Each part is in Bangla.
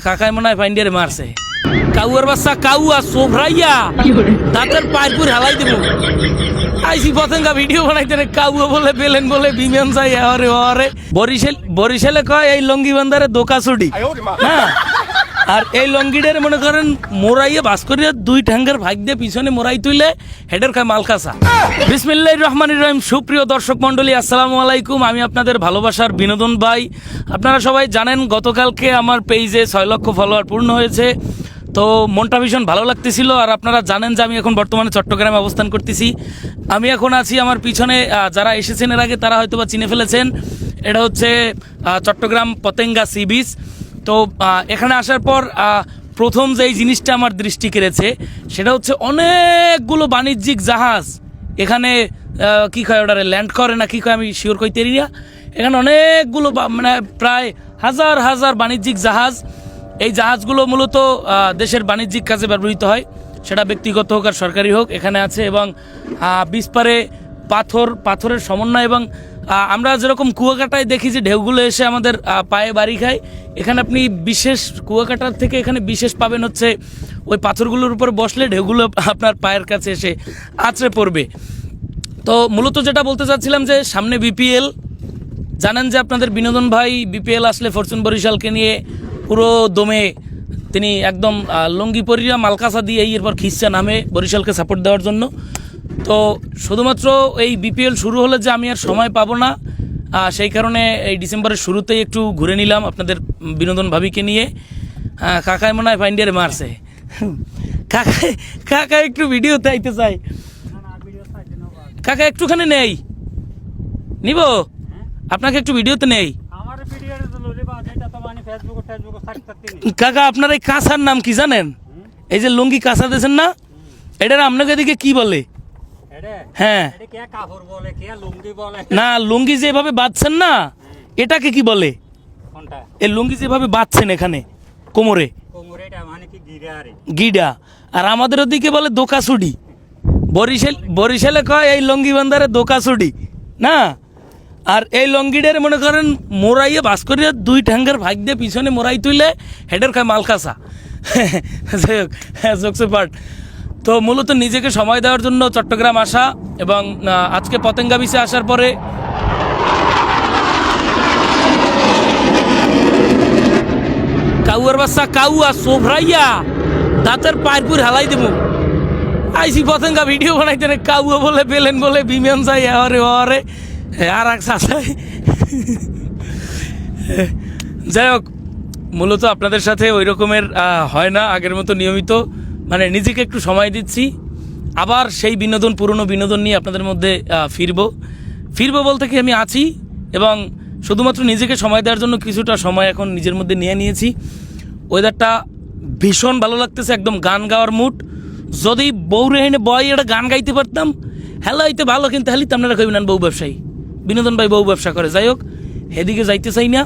কাকায় মনে হয় ফাইন্ডিয়ারে মারছে। কাউয়ার বাচ্চা কাউয়া সোভরাইয়া দাঁতের পাইপুর হালাই দেবো। আইসি পতঙ্গা ভিডিও বানাইতে কাউয়া বলে বেলেন বলে বিমান যাই আরে আরে বরিশালে কয় এই লঙ্গি বান্দারে দোকা ছুটি। হ্যাঁ, আর এই লঙ্গিটার মনে করেন মোরাইয়া বাস করিয়া দুই ঠ্যাঙ্গের ভাগ দিয়ে পিছনে মোরাই তুইলে হেডের খায় মালকাসা। বিসমিল্লাহির রহমানির রহিম। সুপ্রিয় দর্শক মন্ডলী, আসসালামু আলাইকুম। আমি আপনাদের ভালোবাসার বিনোদন ভাই। আপনারা সবাই জানেন গতকালকে আমার পেজে 6 লক্ষ ফলোয়ার পূর্ণ হয়েছে, তো মনটা ভীষণ ভালো লাগতেছিল। আর আপনারা জানেন যে আমি এখন বর্তমানে চট্টগ্রামে অবস্থান করতেছি। আমি এখন আছি, আমার পিছনে যারা এসেছেন এর আগে তারা হয়তো বা চিনে ফেলেছেন, এটা হচ্ছে চট্টগ্রাম পতেঙ্গা সি বিচ। তো এখানে আসার পর প্রথম যেই জিনিসটা আমার দৃষ্টি কেড়েছে সেটা হচ্ছে অনেকগুলো বাণিজ্যিক জাহাজ এখানে কী কয় ওটারে ল্যান্ড করে না কী কয় আমি শিওর কইতে পারি না। এখানে অনেকগুলো মানে প্রায় হাজার হাজার বাণিজ্যিক জাহাজ। এই জাহাজগুলো মূলত দেশের বাণিজ্যিক কাজে ব্যবহৃত হয়, সেটা ব্যক্তিগত হোক আর সরকারি হোক, এখানে আছে। এবং বিচ পারে পাথরের সমন্বয়, এবং আমরা যেরকম কুয়াকাটায় দেখি যে ঢেউগুলো এসে আমাদের পায়ে বাড়ি খায়, এখানে আপনি বিশেষ কুয়াকাটার থেকে এখানে বিশেষ পাবেন হচ্ছে ওই পাথরগুলোর উপর বসলে ঢেউগুলো আপনার পায়ের কাছে এসে আছড়ে পড়বে। তো মূলত যেটা বলতে চাচ্ছিলাম যে সামনে বিপিএল, জানেন যে আপনাদের বিনোদন ভাই বিপিএল আসলে ফরচুন বরিশালকে নিয়ে পুরো দমে তিনি একদম লঙ্গি পরিয়া মালকাসা দিয়ে এরপর খিস্চা নামে বরিশালকে সাপোর্ট দেওয়ার জন্য। তো শুধুমাত্র এই বিপিএল শুরু হলে যে আমি আর সময় পাবো না, সেই কারণে এই ডিসেম্বরের শুরুতেই একটু ঘুরে নিলাম আপনাদের বিনোদন ভাবিকে নিয়ে। কাকায় মনে হয় ফাইন্ডিয়ারে মারছে। কাকা একটু ভিডিওতে আইতে চাই, কাকা একটুখানি নেই নিব আপনাকে একটু ভিডিওতে নেই। কাকা আপনার এই কাঁসার নাম কি জানেন? এই যে লুঙ্গি কাঁসা দিয়েছেন না, এটার আপনাকে এদিকে কি বলে? হ্যাঁ না, লুঙ্গি যেভাবে বাঁধছেন না এটাকে কি বলে? এই লুঙ্গি যেভাবে বাঁধছেন এখানে কোমরে, গিডা। আর আমাদের ওদিকে বলে দোকাছুডি। বরিশালে কয় এই লঙ্গি বান্দারে দোকাছুডি না। আর এই লঙ্গিটার মনে করেন মোরাইয়া বাস করিয়া দুই ঠ্যাঙ্গের ভাগ দিয়ে পিছনে মোরাই তুইলে হেডের খায় মালকাসা। যাই হোক, জোকস পার্ট। তো মূলত নিজেকে সময় দেওয়ার জন্য চট্টগ্রাম আসা, এবং আজকে পতেঙ্গা বিচে আসার পরে কাউয়ার বাচ্চা কাউয়া সোভরাইয়া দাঁতের পাইপুর হালাই দেবো। আইসি পতেঙ্গা ভিডিও বানাইতে কাউয়া বলে বেলেন বলে বিমান যাই আরে আরে আর এক সাথে। যাই হোক, মূলত আপনাদের সাথে ওই রকমের হয় না আগের মতো নিয়মিত, মানে নিজেকে একটু সময় দিচ্ছি। আবার সেই পুরনো বিনোদন নিয়ে আপনাদের মধ্যে ফিরবো বলতে কি আমি আছি, এবং শুধুমাত্র নিজেকে সময় দেওয়ার জন্য কিছুটা সময় এখন নিজের মধ্যে নিয়ে নিয়েছি। ওয়েদারটা ভীষণ ভালো লাগতেছে, একদম গান গাওয়ার মুড। যদি বউ রেহিনে বয় এটা গান গাইতে পারতাম হ্যালো হইতে ভালো, কিন্তু হেলিতে আপনারা কইবেন না বউ ব্যবসায়ী। বিনোদন ভাই বউ ব্যবসা করে। যাই হোক, এদিকে যাইতে চাই না।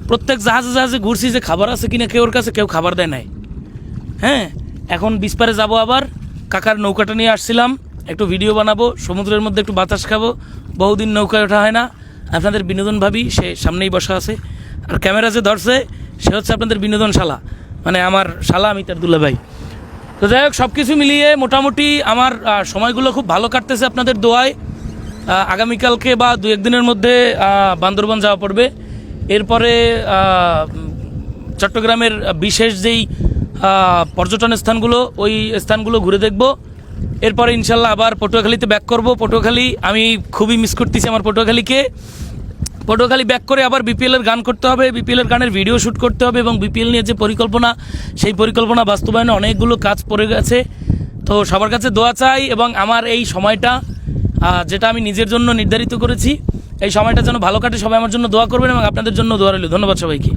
প্রত্যেক জাহাজে ঘুরছি যে খাবার আছে কিনা কেউর কাছে, কেউ খাবার দেয় নাই। হ্যাঁ, এখন বিচ পারে যাবো। আবার কাকার নৌকাটা নিয়ে আসছিলাম, একটু ভিডিও বানাবো, সমুদ্রের মধ্যে একটু বাতাস খাবো। বহুদিন নৌকায় ওঠা হয় না। আপনাদের বিনোদন ভাবি সে সামনেই বসা আছে, আর ক্যামেরা যে ধরছে সে হচ্ছে আপনাদের বিনোদন শালা, মানে আমার শালা, আমি তার দুলা ভাই। তো যাই হোক, সব কিছু মিলিয়ে মোটামুটি আমার সময়গুলো খুব ভালো কাটতেছে আপনাদের দোয়ায়। আগামীকালকে বা 2-1 দিনের মধ্যে বান্দরবান যাওয়া পড়বে। এরপরে চট্টগ্রামের বিশেষ যেই পর্যটন স্থানগুলো, ওই স্থানগুলো ঘুরে দেখব। এরপরে ইনশাল্লাহ আবার পটুয়াখালীতে ব্যাক করব। পটুয়াখালী আমি খুবই মিস করতেছি আমার পটুয়াখালীকে। পটুয়াখালী ব্যাক করে আবার বিপিএলের গান করতে হবে, বিপিএলের গানের ভিডিও শ্যুট করতে হবে, এবং বিপিএল নিয়ে যে পরিকল্পনা, সেই পরিকল্পনা বাস্তবায়নে অনেকগুলো কাজ পড়ে গেছে। তো সবার কাছে দোয়া চাই, এবং আমার এই সময়টা যেটা আমি নিজের জন্য নির্ধারিত করেছি, এই সময়টা যেন ভালো কাটে। সবাই আমার জন্য দোয়া করবেন, এবং আপনাদের জন্য দোয়া রইল। ধন্যবাদ সবাইকে।